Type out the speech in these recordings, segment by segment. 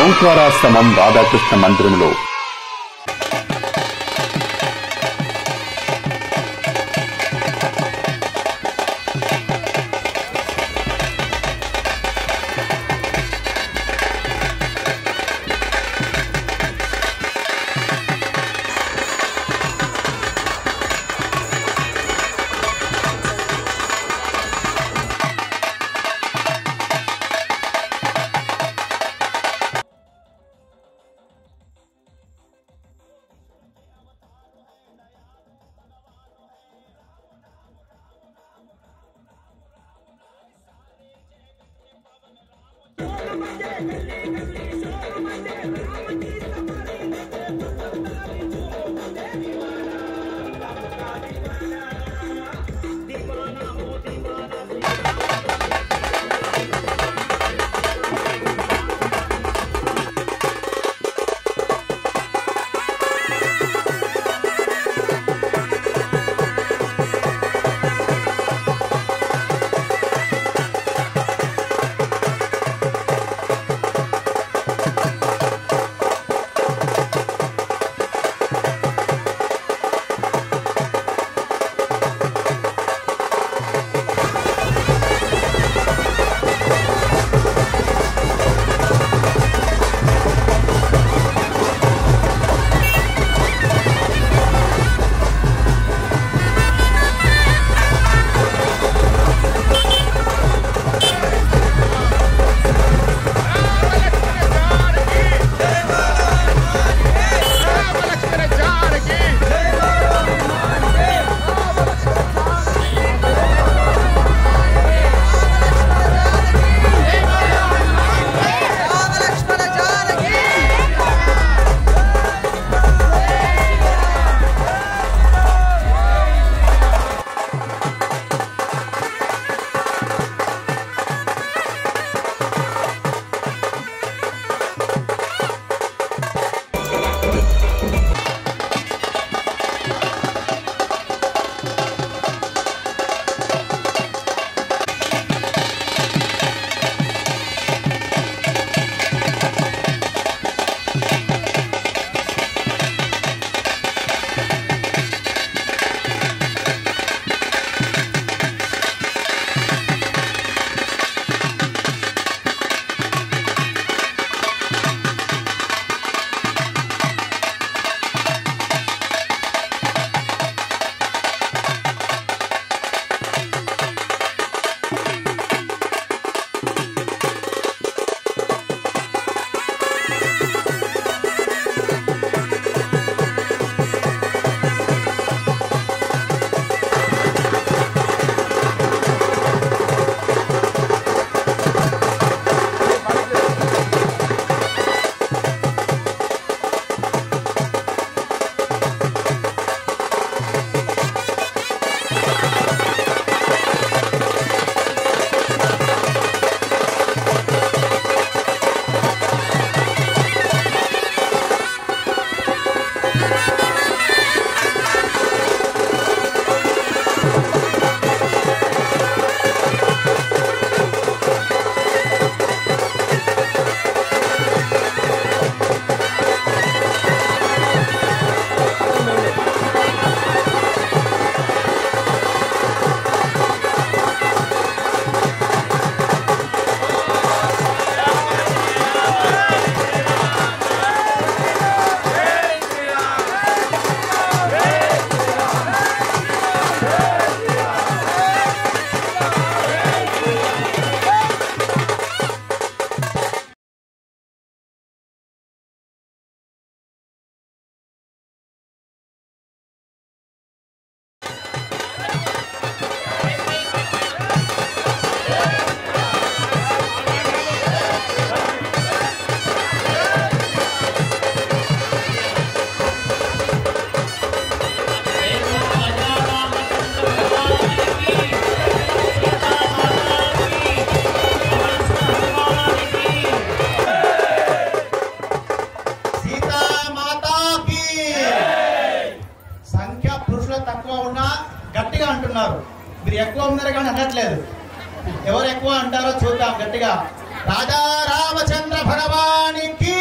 ఓంకారాశ్రమం రాధాకృష్ణ మందిరంలో అంటున్నారు. మీరు ఎక్కువ ఉన్నారు కానీ అనట్లేదు. ఎవరు ఎక్కువ అంటారో చూద్దాం గట్టిగా. రాజా రామచంద్ర భగవానికి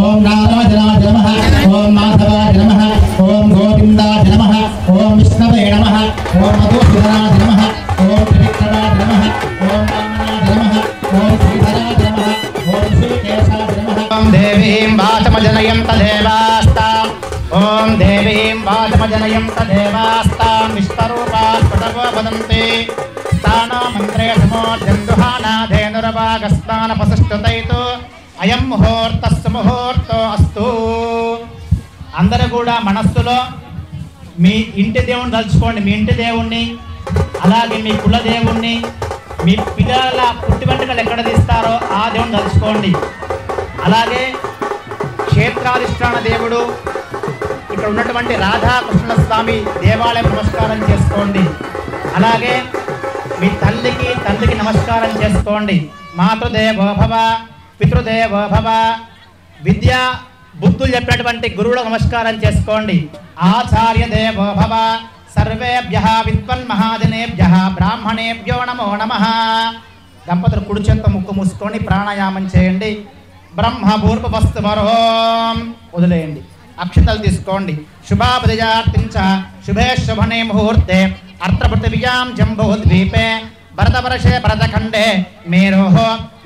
ఓం నారాయణాయ నమః ఓం మాధవాయ నమః ఓం గోవిందాయ నమః ఓం విష్ణవే నమః ఓం మధుసూదనాయ నమః ఓం త్రివిక్రమాయ నమః ఓం వామనాయ నమః ఓం శ్రీధరాయ నమః ఓం శ్రీకేశాయ నమః ఓం దేవీం వాచమజనయం తదేవాస్తాం ఓం దేవీం వాచమజనయం తదేవాస్తాం విశ్వరూపా స్ఫుటవో వదంతి స్థానో మంత్రే సమోర్ధందుహానాధేనురవాగస్నానపసుష్టతైతో అయం ముహూర్తస్సు ముహూర్తో అస్తు. అందరూ కూడా మనస్సులో మీ ఇంటి దేవుణ్ణి తలుచుకోండి. మీ ఇంటి దేవుణ్ణి, అలాగే మీ కుల దేవుణ్ణి, మీ పిల్లల పుట్టి వెంట్రుకలు ఎక్కడ తీస్తారో ఆ దేవుణ్ణి తలుచుకోండి. అలాగే క్షేత్రాధిష్టాన దేవుడు ఇక్కడ ఉన్నటువంటి రాధాకృష్ణ స్వామి దేవాలయం నమస్కారం చేసుకోండి. అలాగే మీ తండ్రికి నమస్కారం చేసుకోండి. మాతృదేవో భవ, పితృదేవో భవ, విద్యా బుద్ధులు చెప్పినటువంటి గురువులకు నమస్కారం చేసుకోండి. ఆచార్య దేవో భవ, సర్వేభ్యః విద్వన్మహాజనేభ్యః బ్రాహ్మణేభ్యో నమో నమః. దంపతులు కుడి చేత్తో ముక్కు మూసుకొని ప్రాణాయామం చేయండి. బ్రహ్మభూర్భువస్తు వరోం వదిలేయండి. అక్షతలు తీసుకోండి. శుభాపదయార్తించ శుభే శుభనే ముహూర్తే అర్ధపృథివ్యాం జంబూద్వీపే భరతవర్షే భరతఖండే మేరోః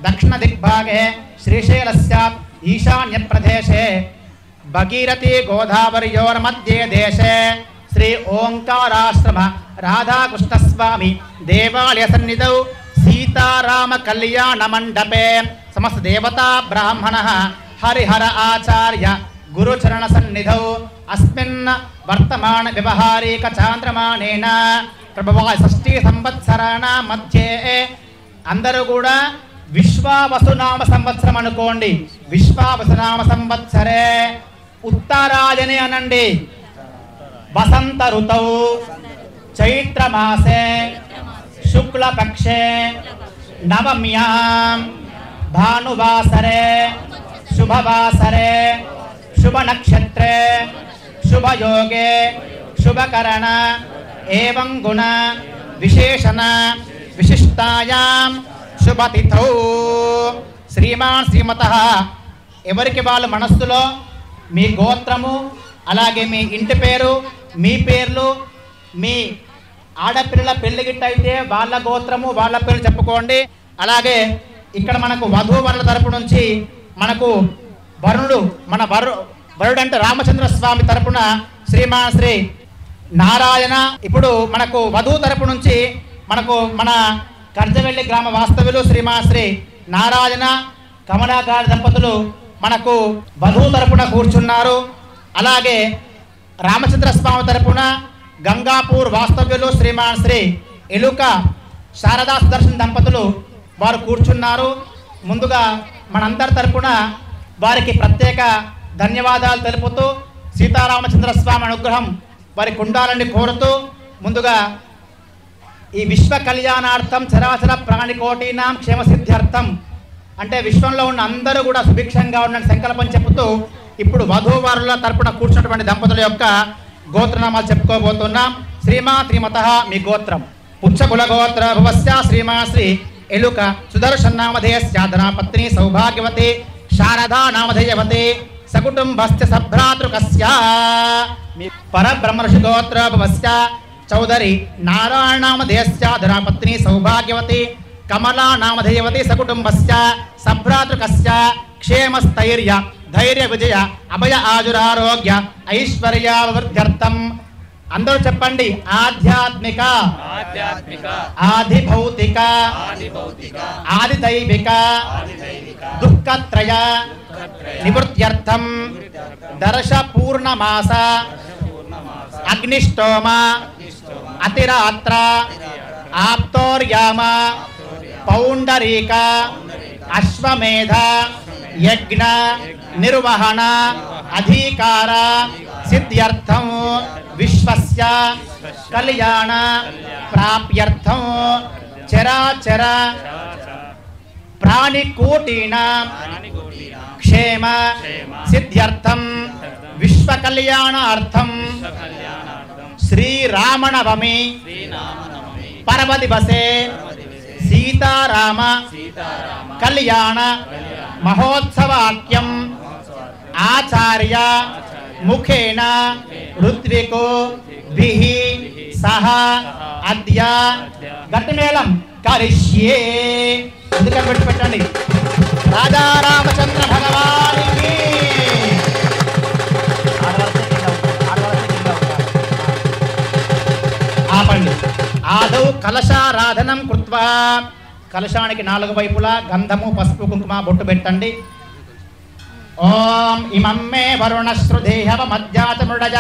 దక్షిణ దిగ్భాగే శ్రీశైలస్య ఈశాన్య ప్రదేశే భగీరథీ గోదావరియోర్మధ్యే దేశే శ్రీ ఓంకారాశ్రమ రాధాకృష్ణస్వామి దేవాలయ సన్నిధౌ సీతారామ కళ్యాణ మండపే సమస్త దేవతా బ్రాహ్మణ హరిహర ఆచార్య గురుచరణ సన్నిధౌ అస్మిన్ వర్తమాన వ్యవహారిక చాంద్రమానేన ప్రభవాయ షష్ఠీ సంవత్సరాణ మధ్యే అందరూ కూడా విశ్వావసునామ సంవత్సరం అనుకోండి. విశ్వావసునామ సంవత్సరే ఉత్తరాయణి అనండి. వసంత ఋతౌ చైత్రమాసే శుక్లపక్షే నవమ్యాం భానువాసరే శుభవాసరే శుభనక్షత్రే శుభయోగే శుభకరణ ఏవం గుణ విశేషణ విశిష్టాయాం శుభతిథౌ. శ్రీమాన్ శ్రీమతః ఎవరికి వాళ్ళు మనస్సులో మీ గోత్రము, అలాగే మీ ఇంటి పేరు, మీ పేర్లు, మీ ఆడపిల్లల పెళ్లిగిట్ట అయితే వాళ్ళ గోత్రము వాళ్ళ పేరు చెప్పుకోండి. అలాగే ఇక్కడ మనకు వధూవరుల తరపు నుంచి మనకు వరుణుడు వరుడు అంటే రామచంద్ర స్వామి తరపున శ్రీమాన్ శ్రీ నారాయణ. ఇప్పుడు మనకు వధువు తరపు నుంచి మనకు మన కర్జవెల్లి గ్రామ వాస్తవ్యులు శ్రీమాన్ శ్రీ నారాయణ కమలాకారి దంపతులు మనకు వధువు తరపున కూర్చున్నారు. అలాగే రామచంద్ర స్వామి తరపున గంగాపూర్ వాస్తవ్యులు శ్రీమాన్ శ్రీ ఎలుక శారదా సుదర్శన్ దంపతులు వారు కూర్చున్నారు. ముందుగా మనందరి తరపున వారికి ప్రత్యేక ధన్యవాదాలు తెలుపుతూ సీతారామచంద్ర స్వామి అనుగ్రహం వారికి ఉండాలని కోరుతూ ముందుగా ఈ విశ్వ కళ్యాణార్థం చరాచర ప్రాణికోటీనాం క్షేమసిద్ధ్యర్థం అంటే విశ్వంలో ఉన్న అందరూ కూడా సుభిక్షంగా ఉన్న సంకల్పం చెబుతూ ఇప్పుడు వధూవరుల తరపున కూర్చున్నటువంటి దంపతుల యొక్క గోత్రనామాలు చెప్పుకోబోతున్నాం. శ్రీమాన్ శ్రీమతః మీ గోత్రం పుచ్చకుల గోత్ర భువస్య శ్రీమాన్ శ్రీ ఎలుక సుదర్శన్ నామధేయస్య ధనాపత్ని సౌభాగ్యవతి శారదా నామధేయవతి సకుటుంబస్య సభ్రాతృకస్య. మీ పరబ్రహ్మర్షి గోత్ర భువస్య చౌదరి నారాయణ నామధేయస్య ధనాపత్ని సౌభాగ్యవతి కమలా నామధేయవతి సకుటుంబస్య సభ్రాతృకస్య క్షేమస్థైర్య ధైర్య విజయ అభయ ఆజురారోగ్య ఐశ్వర్యావృద్ధ్యర్థం. అందరూ చెప్పండి. ఆధ్యాత్మిక ఆదిభౌతిక ఆదిదైవిక దుఃఖత్రయ నివృత్త్యర్థం దర్శ పూర్ణమాస అగ్నిష్టోమ అతిరాత్ర ఆప్తోర్యామ పౌండరీక అశ్వమేధ యజ్ఞ నిర్వహణ అధికార సిద్ధ్యర్థం విశ్వస్య కళ్యాణ ప్రాప్యర్థం చరాచర ప్రాణికోటీనాం క్షేమ సిద్ధ్యర్థం విశ్వ కళ్యాణార్థం శ్రీరామనవమి పర్వ దివసే సీతారామ కళ్యాణ మహోత్సవాఖ్యం ఆచార్య ముఖేన ఋత్వికో బిహి సహ అద్య గట్టిమేళం కరిష్యే ఎందుకని పెట్టండి. రాజా రామచంద్ర భగవానికి ఆపండి. ఆదౌ కలశారాధనం కృత్వా కలశానికి 4 వైపులా గంధము పసుపు కుంకుమ బొట్టు పెట్టండి. ఓం ఇమం మే వరుణశ్రుదేహవ మధ్యాత మృడజ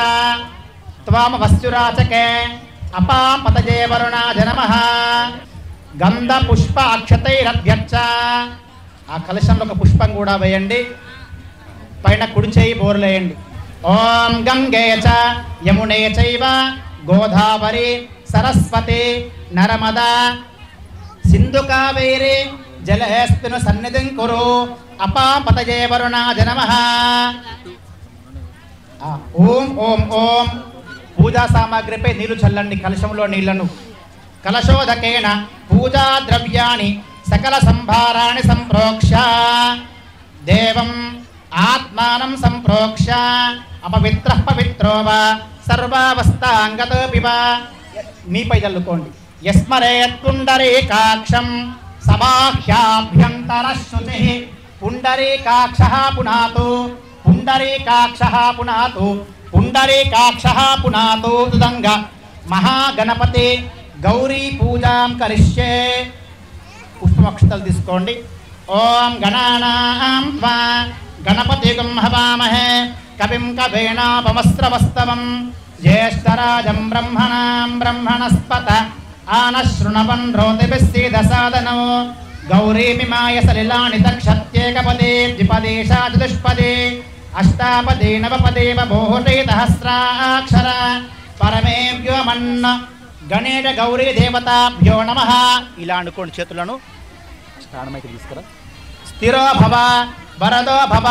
త్వామ వస్యురాచకే అపాం పతజే వరుణాజ నమః గంధ పుష్ప అక్షతైరభ్యర్చ. ఆ కలశంలో ఒక పుష్పం కూడా వేయండి. పైన కుడి చేయి బోర్లేయండి. ఓం గంగే చ యమునే చైవ గోదావరి సరస్వతి నర్మదా సింధు కావేరి జలహేస్మిన్ సన్నిధిం కురు అపాం పతజే వరుణాజ నమః. ఓం ఓం ఓం పూజా సామాగ్రిపై నీళ్లు చల్లండి. కలశంలో నీళ్లను కలశోదకేన పూజా ద్రవ్యాన్ని సకల సంభారాన్ని సంప్రోక్ష దేవం ఆత్మానం సంప్రోక్ష అపవిత్ర పవిత్రో వా సర్వావస్థాంగతోపి వా. మీపై చల్లుకోండి. యస్మరేత్ పుండరీకాక్షం సమాహ్యాభ్యంతర శుచిః పుండరీకాక్షః పునాతు పుండరీకాక్షః పునాతు పుండరీకాక్షః పునాతు. తుదంగ మహాగణపతి గౌరీ పూజాం కరిష్యే. పుష్పమక్షతలు తీసుకోండి. ఓం గణానాం త్వా గణపతిగం హవామహే కవిం కవేనాపమస్రవస్తవం జ్యేష్ఠరాజం బ్రహ్మణాం బ్రహ్మణస్పత ఆనశృణవన్రోతిభిస్సీదసాదనో గౌరీమిమాయ సలిలాని తక్షత్యేకపదే ద్విపదేశా చతుష్పదే అష్టాపదే నవపదే బోహటే సహస్రాక్షర పరమేవ్యోమన్న గణేట గౌరీ దేవతాభ్యో నమః. ఇలా అనుకోండి. చేతులను స్నానమైతే తీసుకురా. స్థిరో భవ వరదో భవ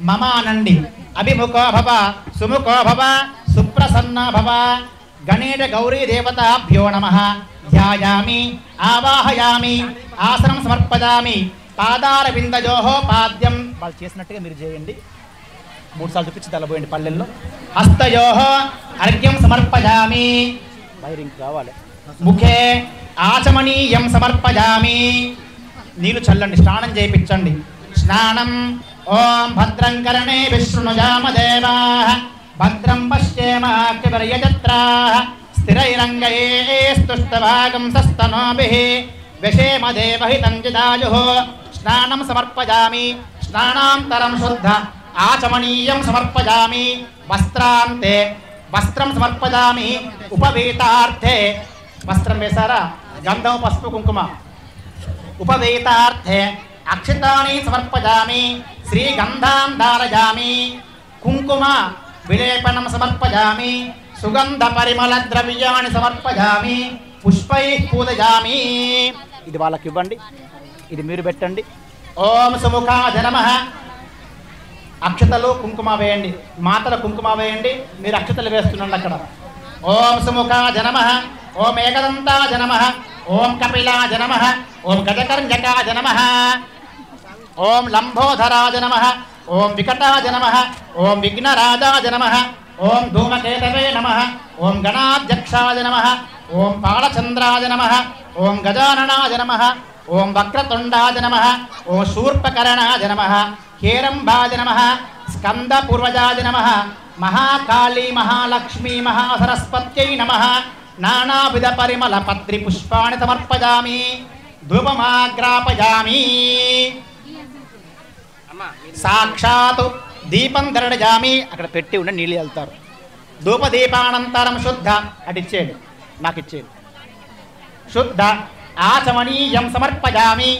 మమానండి అభిముఖో భవ సుముఖో భవ సుప్రసన్నో భవ గణేట గౌరీ దేవతాభ్యో నమః. ధ్యాయామి ఆవాహయామి ఆసనం సమర్పయామి పాదార విందయోః పాద్యం. వాళ్ళు చేసినట్టుగా మీరు చేయండి. 3 సార్లు చూపించి తలబోయండి పల్లెల్లో. హస్తయోః అర్ఘ్యం సమర్పయామి. వైరింగ్ కావాలి. ముఖే ఆచమనీయం సమర్పయామి. నీళ్ళు చల్లండి. స్నానం చేయించండి. స్నానం. ఓం భద్రం కరణే విష్ణుజామ దేవాః భద్రం పశ్యేమాక్షివర్యజత్రాః స్థిరైరంగైస్తుష్టభాగం సస్తనోభిః విషేమ దేవహితం చిదాయుః. స్నానం సమర్పయామి. స్నానాంతరం శుద్ధ ఆచమనీయం సమర్పయామి. వస్త్రాంతే వస్త్రం సమర్పయామి. ఉపవీతార్థే వస్త్రం వేశారా? గంధం పసుపు కుంకుమ. ఉపవీతార్థే అక్షితాని సమర్పయామి. శ్రీగంధాం ధారయామి. కుంకుమ విలేపనం సమర్పయామి. సుగంధ పరిమళ ద్రవ్యాన్ని సమర్పయామి. పుష్పై పూజయామి. ఇది వాళ్ళకి ఇవ్వండి. ఇది మీరు పెట్టండి. ఓం సుముఖాయ నమః. అక్షతలు కుంకుమ వేయండి. మాతల కుంకుమ వేయండి. మీరు అక్షతలు వేస్తుండండి అక్కడ. ఓం సుముఖాయ నమః. ఓం ఏకదంతాయ నమః. ఓం కపిలాయ నమః. ఓం గజకర్ణకాయ నమః. ఓం లంబోధరాయ నమః. ఓం వికటాయ నమః. ఓం విఘ్నరాజాయ నమః. ఓం ధూమకేతవే నమః. ఓం గణాధ్యక్షాయ నమః. ఓం పాలచంద్రాయ నమః. ఓం గజాననాయ నమః. ఓం వక్రతుండాయ నమః. ఓం శూర్పకరణాయ నమః. హేరంబాయ నమః. స్కందపూర్వజాయ నమః. మహాకాళీ మహాలక్ష్మీ మహాసరస్వత్యై నమః. నానావిధ పరిమళ పత్రి పుష్పాన్ని సమర్పయామి. ధూపమాగ్రాపయామి. సాక్షాత్ దీపం ధరణయామి. అక్కడ పెట్టి ఉండి నీళ్ళు వెళ్తారు. ధూపదీపానంతరం శుద్ధ అటు ఇచ్చేయండి. నాకు ఇచ్చేయండి. శుద్ధ ఆచమనీయం సమర్పయామి.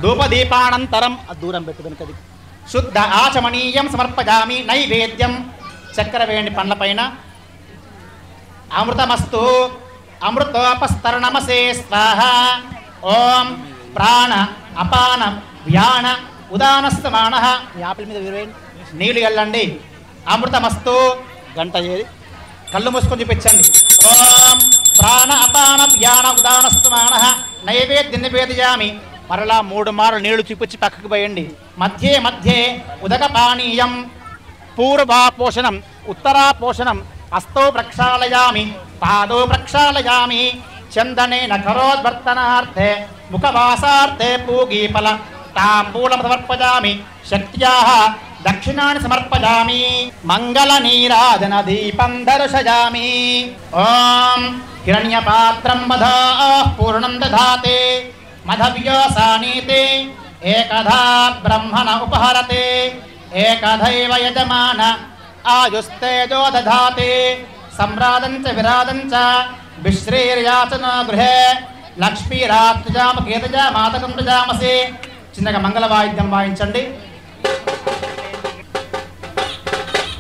ధూపదీపానంతరం దూరం పెట్టుకుని శుద్ధ ఆచమనీయం సమర్పయామి. నైవేద్యం చక్కెర వేయండి పండ్ల పైన. అమృతమస్తు. అమృతోపస్తరణమసే స్వాహ. ఓం ప్రాణ అపాన వ్యాన ఉదానస్తమాన. యాపిల్ మీద వేయండి. నీళ్ళు వెళ్ళండి. అమృతమస్తు. గంట ఏది కళ్ళు మూసుకొని చూపించండి. ఓం ప్రాణ అపాన వ్యాన ఉదానస్తమాన. నైవేద్యం నివేదయామి. మరలా 3 మార్లు నీళ్లు చూపించి పక్కకు పోయండి. మధ్యే మధ్యే ఉదకపానీయం పూర్వాపోషణం ఉత్తరాపోషణం హస్తో ప్రక్షాళయామి పాదో ప్రక్షాళయామి చందనేన కరోద్వర్తనార్థే ముఖవాసార్థే పూగీఫల తాంబూలం సమర్పయామి శక్త్యాః దక్షిణాన్ని సమర్పయామి మంగళ నీరాజన దీపం దర్శయామి. ఓం హిరణ్యపాత్రం మధాః పూర్ణం దధాతే మధవ్యోసానీతే ఏకధా బ్రహ్మణ ఉపహరతే ఏకధైవ యజమాన ఆయుస్తేజో దధాతే సంరాధం చ విరాధం చ విశ్రీర్యాచన గృహే లక్ష్మీరాత్జామ కేతజా మాతకం ప్రజామసి. చిన్నగా మంగళ వాయిద్యం వాయించండి.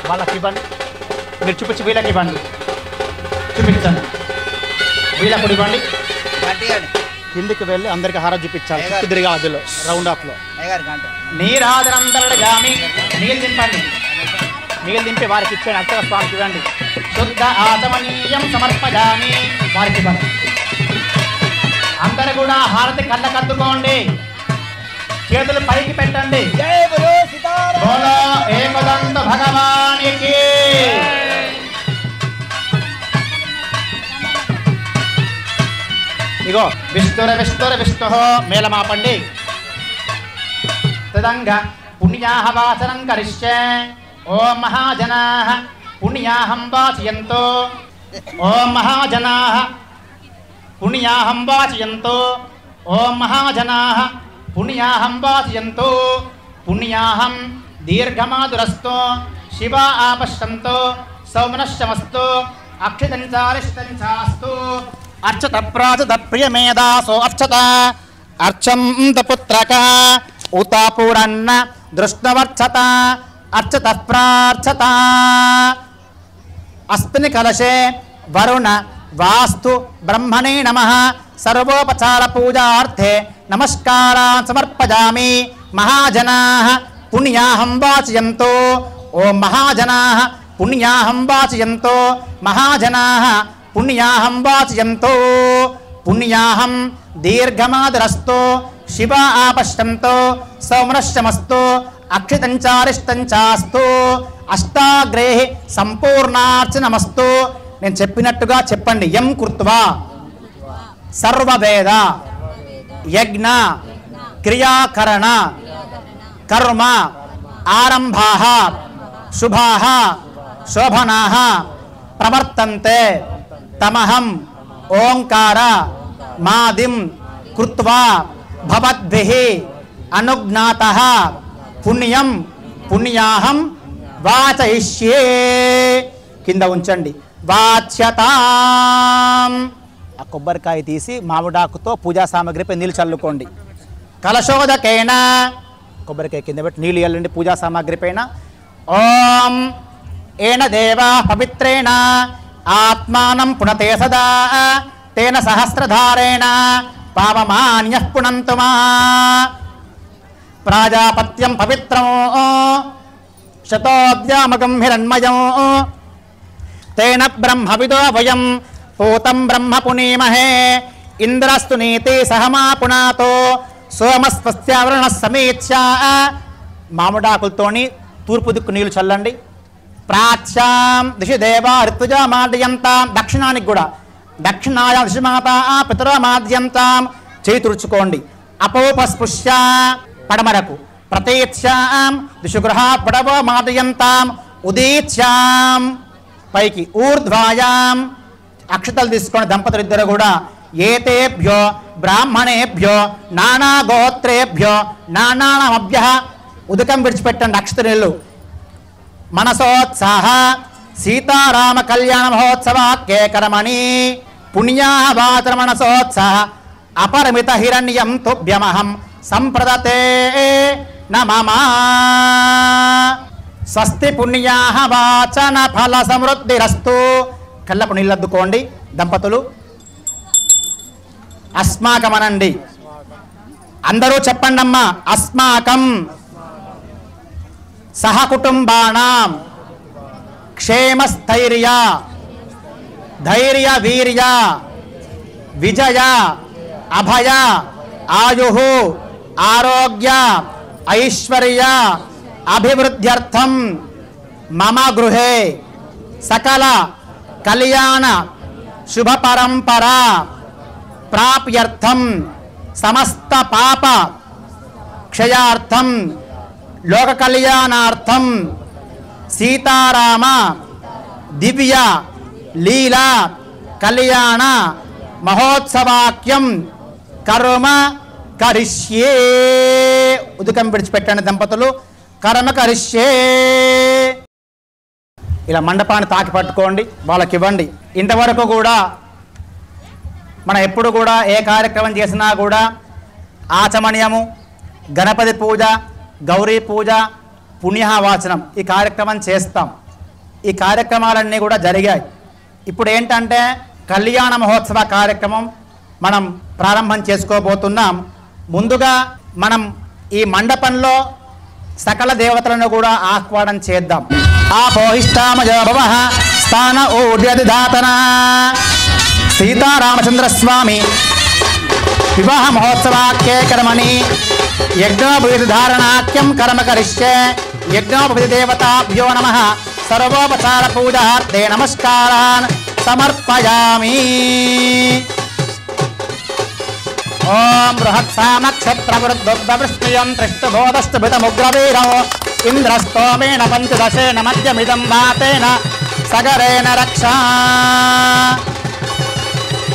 వాళ్ళకి ఇవ్వండి, మీరు చూపించి వీళ్ళకి ఇవ్వండి, చూపించండి, వీళ్ళకు ఇవ్వండి. కిందికి వెళ్ళి అందరికి హారం చూపించాలి. తిరిగి అదిలో రౌండ్ ఆఫ్ లో నీరాజనందరగామి నీళ్ళు దింపండి. నీళ్ళు దింపి వారికి ఇచ్చాను. అర్చక స్వామికి ఇవ్వండి. శుద్ధ ఆచమనీయం సమర్పజామి వారికి ఇవ్వండి. అందరు కూడా హారతి కళ్ళకద్దుకోండి, చేతులు పైకి పెట్టండి. బోలో ఏకదంత భగవానికి. ఇగో విష్ణుర విష్ణుర విష్ణు మేళమాపండి. తదంగ పుణ్యాహ వాచనం కరిష్యే. ఓం మహాజనాః పుణ్యాహం వాచయంతో. ఓం మహాజనాః పుణ్యాహం వాచయంతో. ఓం మహాజనాః పుణ్యాహం వాచయంతో. పుణ్యాహం దీర్ఘమాదురస్తో శివ ఆపశ్యంతో సౌమనశ్చమస్తు అక్షితంచారిష్టంచాస్తు. అర్చత ప్రాచత ప్రియమేదాసో అర్చత అర్చంత పుత్రక ఉతాపురన్న దృష్ణవర్చత అర్చత ప్రార్చత. అస్మిన్ కలశే వరుణ వాస్తు బ్రహ్మణే నమః సర్వోపచార పూజార్థే నమస్కారాన్ సమర్పయామి. మహాజనాః పుణ్యాహం వాచయంతో. ఓం మహాజనాః పుణ్యాహం వాచయంతో. మహాజనాః పుణ్యాహం వాచయంతో. పుణ్యాహం దీర్ఘమాదరస్తో శివ ఆపశ్యంతో సౌమనశ్చమస్తు అక్షితంచారిష్టంచాస్తు. అష్టాగ్రేహి సంపూర్ణార్చనమస్తు. నేను చెప్పినట్టుగా చెప్పండి. యం కృత్వా సర్వవేద యజ్ఞ క్రియాకరణ కర్మ ఆరంభాః శుభాః శోభనాః ప్రవర్తంతే తమహం ఓంకార మాదిం కృత్వా భవద్భిః అనుజ్ఞాతః పుణ్యం పుణ్యాహం వాచయిష్యే. కింద ఉంచండి. వాచ్యతాం. ఆ కొబ్బరికాయ తీసి మామిడాకుతో పూజా సామాగ్రిపై నీళ్ళు చల్లుకోండి. కలశోదకేన కొబ్బరికాయ కింద పెట్టి నీళ్ళు వెళ్ళండి పూజా సామాగ్రి పైన. ఓం ఏన దేవా పవిత్రేణ ఆత్మానం పునతే సదా తేన సహస్రధారేణ పావమాన్యః పునంతు మా. ప్రాజాపత్యం పవిత్రం శతోద్యామకం హిరణ్మయం తేన బ్రహ్మవిదో వయం పూతం బ్రహ్మ పునీమహే. ఇంద్రస్తు నీతి సహమా పునాతో సోమస్వస్యావరణ సమీత్య. మామిడాకులతోని తూర్పు దిక్కు నీళ్ళు చల్లండి. ప్రాచ్యాం దిశి దేవా ఋతుజా మాద్యంతాం. దక్షిణానికి కూడా దక్షిణాయ దిశమాత పితరో మాద్యంతాం. చేయి తుడుచుకోండి. అపోపస్పృశ్య పడమరకు. ప్రతీత్యాం దిశుగృహ పడవో మాదయంతాం. ఉదీత్యాం పైకి. ఊర్ధ్వాయాం అక్షతలు తీసుకోండి దంపతులు ఇద్దరు కూడా. ఏతేభ్యో బ్రాహ్మణేభ్యో నానా గోత్రేభ్యో నానామభ్యః. ఉదకం విడిచిపెట్టండి అక్షతలు. మనసోత్సాహ సీతారామ కళ్యాణ మహోత్సవాక్యేకరమణి పుణ్యావాచన మనసోత్సాహ అపరిమిత హిరణ్యం తుభ్యమహం సంప్రదతే నమమా. స్వస్తి పుణ్యాహ వాచన ఫల సమృద్ధిరస్తు. కళ్ళపు నీళ్ళద్దుకోండి దంపతులు. అస్మాకం అనండి. అందరూ చెప్పండి అమ్మా. అస్మాకం సహకుటుంబానాం క్షేమస్థైర్య ధైర్య వీర్య విజయ అభయ ఆయుః ఆరోగ్య ఐశ్వర్య అభివృద్ధ్యర్థం మమ గృహే సకల కళ్యాణ శుభ పరంపరా ప్రాప్యర్థం సమస్త పాప క్షయార్థం లోక కళ్యాణార్థం సీతారామ దివ్య లీలా కళ్యాణ మహోత్సవాక్యం కర్మ కరిష్యే. ఉదకం విడిచిపెట్టండి దంపతులు. కర్మ కరిష్యే. ఇలా మండపాన్ని తాకి పట్టుకోండి, వాళ్ళకి ఇవ్వండి. ఇంతవరకు కూడా మనం ఎప్పుడు కూడా ఏ కార్యక్రమం చేసినా కూడా ఆచమనీయము, గణపతి పూజ, గౌరీ పూజ, పుణ్యవాచనం ఈ కార్యక్రమం చేస్తాం. ఈ కార్యక్రమాలన్నీ కూడా జరిగాయి. ఇప్పుడు ఏంటంటే కళ్యాణ మహోత్సవ కార్యక్రమం మనం ప్రారంభం చేసుకోబోతున్నాం. ముందుగా మనం ఈ మండపంలో సకల దేవతలను కూడా ఆహ్వానం చేద్దాం. ఆపోహిష్టామజభవ స్థాన ఊర్యధిధాతన సీతారామచంద్రస్వామి వివాహ మహోత్సవాఖ్యే కర్మణి యజ్ఞోపవిధారణాఖ్యం కర్మ కరిష్యే. యజ్ఞోపవిధి దేవతాభ్యో నమః. సర్వోపచార పూజార్థే నమస్కారాన్ సమర్పయామి. ఓం బృహత్సామక్షత్రవృద్ధృష్ణియం త్రిష్టబోధష్టభితముగ్రవీరో ఇంద్రస్తోమేన పంచదశేన మధ్యమిదం వాతేన సగరేణ రక్షా.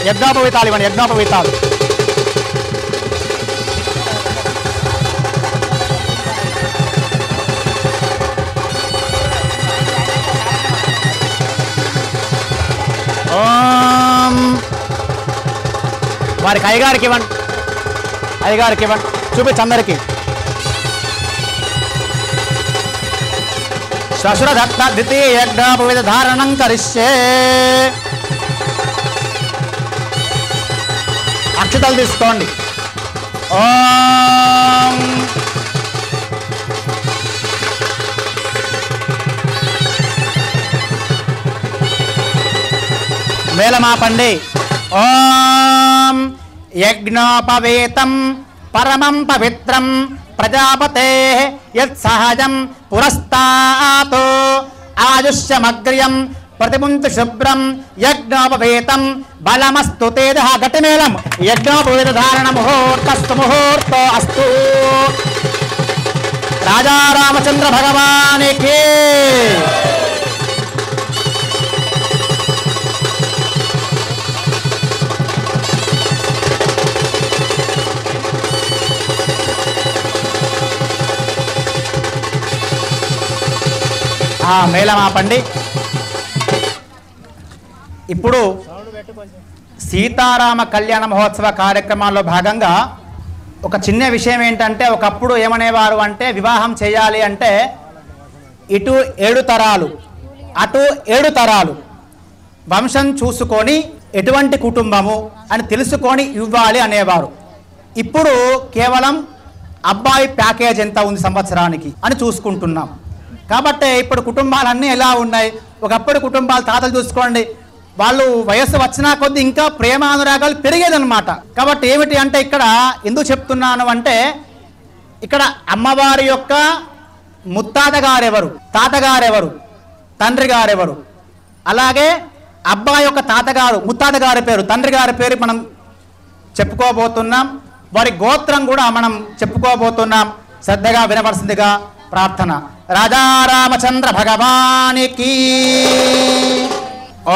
యజ్ఞోపవీతాలు ఇవ్వండి, యజ్ఞోపవీతాలు. ఓం వారికి అయ్యగారికి ఇవ్వండి, అయ్యగారికి ఇవ్వండి, చూపించు అందరికి. శ్వశురదత్త ద్వితీయ యజ్ఞోపవిధ ధారణం కరిష్యే. అక్షతలు తీసుకోండి. ఓం మేళమాపండి. ఓం యజ్ఞోపవేతం పరమం పవిత్రం ప్రజాపతే యత్సహజం పురస్తాత్ ఆయుష్యమగ్ర్యం ప్రతిముంతు శుభ్రం యజ్ఞోపవేతం బలమస్తు తేజ. గట్టిమేళం. యజ్ఞోపవేత ధారణ ముహూర్తస్తు ముహూర్తో అస్తు. రాజా రామచంద్ర భగవానికి. మేళమాపండి. ఇప్పుడు సీతారామ కళ్యాణ మహోత్సవ కార్యక్రమాల్లో భాగంగా ఒక చిన్న విషయం ఏంటంటే, ఒకప్పుడు ఏమనేవారు అంటే వివాహం చేయాలి అంటే ఇటు 7 తరాలు అటు 7 తరాలు వంశం చూసుకొని ఎటువంటి కుటుంబము అని తెలుసుకొని ఇవ్వాలి అనేవారు. ఇప్పుడు కేవలం అబ్బాయి ప్యాకేజ్ ఎంత ఉంది సంవత్సరానికి అని చూసుకుంటున్నాం. కాబట్టి ఇప్పుడు కుటుంబాలన్నీ ఎలా ఉన్నాయి. ఒకప్పుడు కుటుంబాలు తాతలు చూసుకోండి, వాళ్ళు వయస్సు వచ్చినా కొద్ది ఇంకా ప్రేమ అనురాగాలు పెరిగేదన్నమాట. కాబట్టి ఏమిటి అంటే ఇక్కడ ఎందుకు చెప్తున్నాను అంటే, ఇక్కడ అమ్మవారి యొక్క ముత్తాత గారెవరు, తాతగారెవరు, తండ్రి గారెవరు, అలాగే అబ్బాయి యొక్క తాతగారు ముత్తాత గారి పేరు, తండ్రి గారి పేరు మనం చెప్పుకోబోతున్నాం. వారి గోత్రం కూడా మనం చెప్పుకోబోతున్నాం. శ్రద్ధగా వినవలసిందిగా ప్రార్థన. రాజా రామచంద్ర భగవానికి.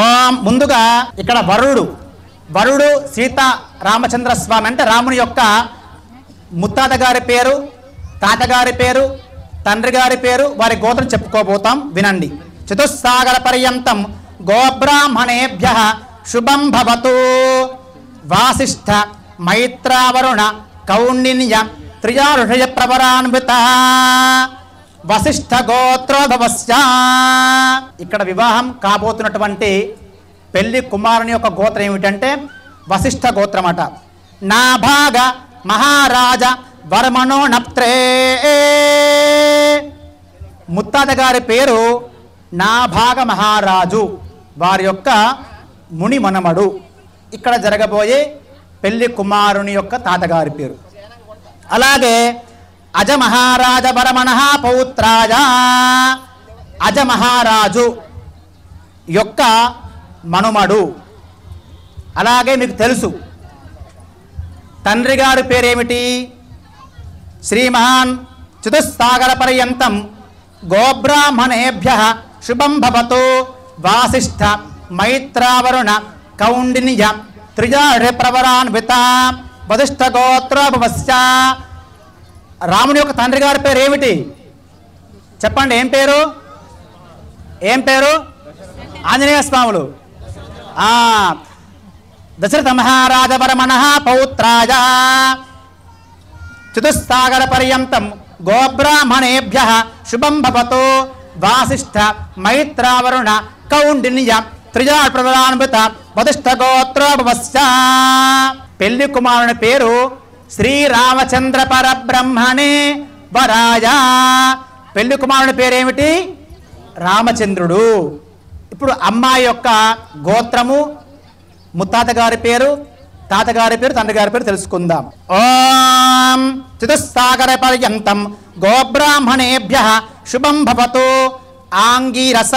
ఓం. ముందుగా ఇక్కడ వరుడు సీతా రామచంద్ర స్వామి అంటే రాముని యొక్క ముత్తాత గారి పేరు, తాతగారి పేరు, తండ్రి గారి పేరు, వారి గోత్రం చెప్పుకోబోతాం. వినండి. చతుస్సాగర పర్యంతం గోబ్రాహ్మణేభ్యః శుభం భవతు. వాసిష్ఠ మైత్రావరుణ కౌండిన్య త్రియా ఋషయ ప్రవరాన్విత వశిష్ఠ గోత్రోద్భవస్య. ఇక్కడ వివాహం కాబోతున్నటువంటి పెళ్లి కుమారుని యొక్క గోత్రం ఏమిటంటే వశిష్ఠ గోత్రం అట. నా భాగ మహారాజ వర్మణో నప్త్రే. ముత్తాత గారి పేరు నా భాగ మహారాజు, వారి యొక్క ముని మనమడు. ఇక్కడ జరగబోయే పెళ్లి కుమారుని యొక్క తాతగారి పేరు. అలాగే అజమహారాజ బరమణ పౌత్రాజ, అజమహారాజు యొక్క మనుమడు. అలాగే మీకు తెలుసు తండ్రి గారి పేరేమిటి? శ్రీమాన్ చతుస్సాగర పర్యంతం గోబ్రాహ్మణేభ్య శుభం భవతు. వాసిష్ఠ మైత్రావరుణ కౌండిన్య త్రిజాప్రవరాన్విత వధిష్ఠ గోత్రోభవస్య. రాముని యొక్క తండ్రి గారి పేరు ఏమిటి చెప్పండి? ఏం పేరు? ఏం పేరు? ఆంజనేయ స్వాములు. దశరథ మహారాజ బరమణ పౌత్రాజ చతుస్సాగర పర్యంతం గోబ్రాహ్మణేభ్య శుభం భవతు. వాసిష్ఠ మైత్రావరుణ కౌండిన్య త్రిజాప్రవరాన్విత వధిష్ఠ గోత్రోభవస్య. పెళ్లి కుమారుని పేరు శ్రీరామచంద్ర పరబ్రహ్మణే వరాయ. పెళ్లి కుమారుని పేరేమిటి? రామచంద్రుడు. ఇప్పుడు అమ్మాయి యొక్క గోత్రము, ముత్తాత గారి పేరు, తాతగారి పేరు, తండ్రి గారి పేరు తెలుసుకుందాం. ఓం చతుస్సాగర పర్యంతం గోబ్రాహ్మణేభ్య శుభం భవతు. ఆంగీరస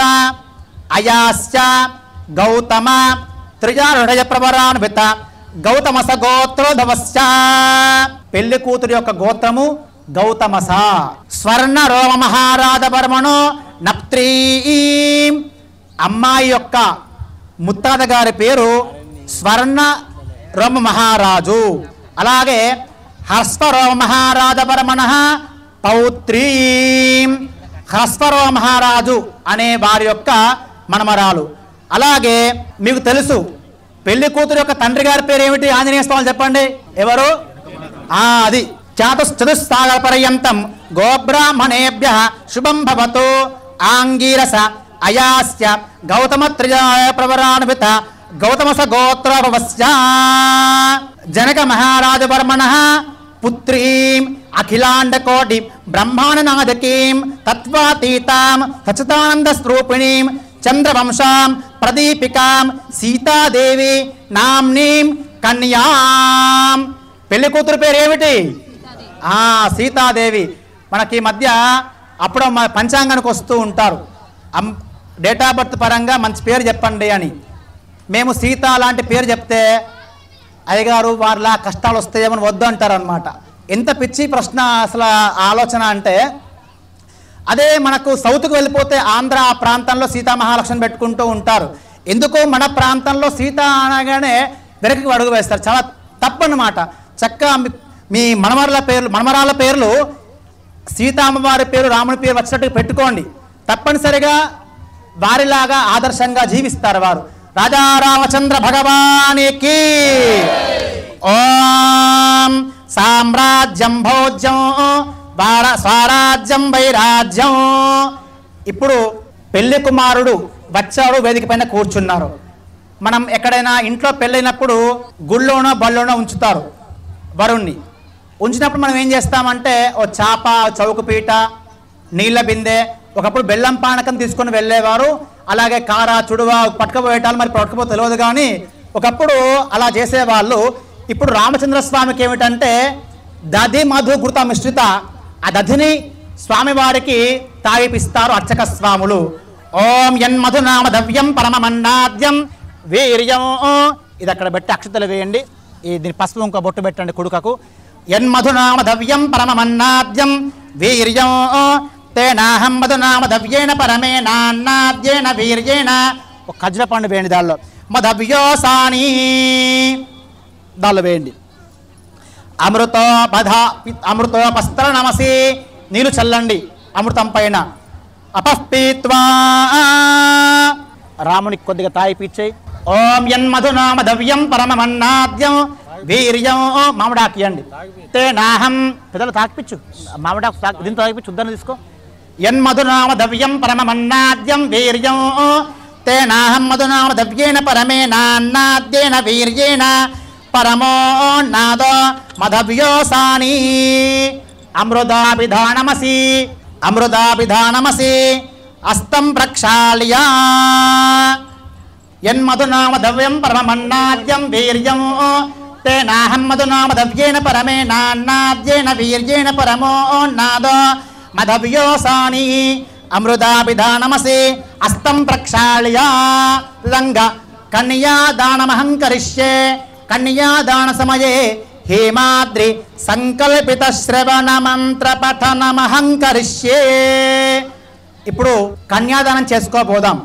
అయాస్య గౌతమ త్రిజాహృదయ ప్రవరాన్విత గౌతమస గోత్రోధవస్య. పెళ్లి కూతురి యొక్క గోత్రము గౌతమస. స్వర్ణ రోమ మహారాజ బర్మణో నప్త్రీ. అమ్మాయి యొక్క ముత్తాత గారి పేరు స్వర్ణ రోమ మహారాజు. అలాగే హర్స్వరోమ మహారాజ బర్మణ పౌత్రీ. హర్స్వరోమ మహారాజు అనే వారి యొక్క మనమరాలు. అలాగే మీకు తెలుసు పెళ్లి కూతురు యొక్క తండ్రి గారి పేరు ఏమిటి? ఆంజనేయ స్వామి చెప్పండి. ఎవరు? అది చతుస్సాగర పర్యంతం గోబ్రాహ్మణేభ్య శుభం భవతు. ఆంగీరస అయాస్య గౌతమ త్రిజాయ ప్రవరాన్విత గౌతమస గోత్రోభవస్య. జనక మహారాజ బర్మణ పుత్రీం అఖిలాండ కోటి బ్రహ్మాండనాథకీం తత్వాతీతాం సచిదానంద స్వరూపిణీం చంద్రవంశాం ప్రదీపికాం సీతాదేవి నామ్నీం కన్యాం. పెళ్లి కూతురు పేరు ఏమిటి? సీతాదేవి. మనకి మధ్య అప్పుడు పంచాంగానికి వస్తూ ఉంటారు, డేట్ ఆఫ్ బర్త్ పరంగా మంచి పేరు చెప్పండి అని. మేము సీత లాంటి పేరు చెప్తే అయ్యగారు వారిలా కష్టాలు వస్తాయేమని వద్దు అంటారు అనమాట. ఎంత పిచ్చి ప్రశ్న అసలు ఆలోచన అంటే, అదే మనకు సౌత్కు వెళ్ళిపోతే ఆంధ్ర ఆ ప్రాంతంలో సీతామహాలక్ష్మి పెట్టుకుంటూ ఉంటారు. ఎందుకో మన ప్రాంతంలో సీత అనగానే వెనక్కి అడుగు వేస్తారు. చాలా తప్పన్నమాట. చక్కగా మీ మనమరాల పేర్లు సీతామ్మవారి పేరు, రాముని పేరు వచ్చినట్టు పెట్టుకోండి. తప్పనిసరిగా వారిలాగా ఆదర్శంగా జీవిస్తారు వారు. రాజా రామచంద్ర భగవానికి. ఓం సామ్రాజ్యం భోజ్యం స్వరాజ్యం వైరాజ్యం. ఇప్పుడు పెళ్లి కుమారుడు వచ్చాడు, వేదిక పైన కూర్చున్నారు. మనం ఎక్కడైనా ఇంట్లో పెళ్ళైనప్పుడు గుళ్ళోనో బళ్ళోనో ఉంచుతారు వరుణ్ణి. ఉంచినప్పుడు మనం ఏం చేస్తామంటే ఓ చాప, చౌకపీట, నీళ్ళ బిందె, ఒకప్పుడు బెల్లం పానకం తీసుకొని వెళ్ళేవారు. అలాగే కార, చుడువ పట్టుకపోయేటాలు, మరి పట్టుకపోతే తెలియదు కానీ ఒకప్పుడు అలా చేసేవాళ్ళు. ఇప్పుడు రామచంద్ర స్వామికి ఏమిటంటే దధి మధు ఘృత మిశ్రిత ఆ దధిని స్వామివారికి తాగిపిస్తారు అర్చక స్వాములు. ఓం యన్మధునామ దవ్యం పరమమన్నాద్యం వీర్యం. ఇది అక్కడ పెట్టి అక్షతలు వేయండి. దీని పసుపు ఇంకో బొట్టు పెట్టండి కుడుకకు. యన్మధునామ దవ్యం పరమమన్నాద్యం వీర్యం తేనాహం మధునామ దవ్యేన పరమేనాన్నాద్యేన వీర్యేణ. ఒక ఖజ్ర పండు వేయండి దానిలో. మధవ్యోసాని దానిలో వేయండి. అమృతోపస్త్ర నమసి నీళ్ళు చల్లండి అమృతం పైన. అపఃపీత్వా రామునికి కొద్దిగా తాగిపిచ్చేయి. ఓం యన్మధునామ దవ్యం పరమమన్నాద్యం వీర్యం. మామిడాకు ఇవ్వండి. తేనాహం పెద్దలు తాగిపించు, మామిడాకు దీంతో తాగిపించు, ఉద్దరణ తీసుకో. యన్మధునామ దవ్యం పరమమన్నాద్యం వీర్యం తేనాహం మధునామ దవ్యేన పరమేనాన్నాద్యేన వీర్యేణ పరమో నాదో మధవ్యోసాని. అమృతాభిధానమసి అమృతాభిధానమసి అస్తం ప్రక్షాళ్య. యన్మధునామ దవ్యం పరమమన్నాద్యం వీర్యం తేనాహం మధునామదవ్యేన పరమేనాన్నాద్యేన వీర్యేణ పరమోన్నాదో మధవ్యోసాని అమృతాభిధానమసి అస్తం ప్రక్షాళ్య లంగ కన్యాదానమహం కరిష్యే కన్యాదాన సమయే హేమాద్రి సంకల్పిత శ్రవణ మంత్ర పఠనమహం కరిష్యే. ఇప్పుడు కన్యాదానం చేసుకోబోదాం.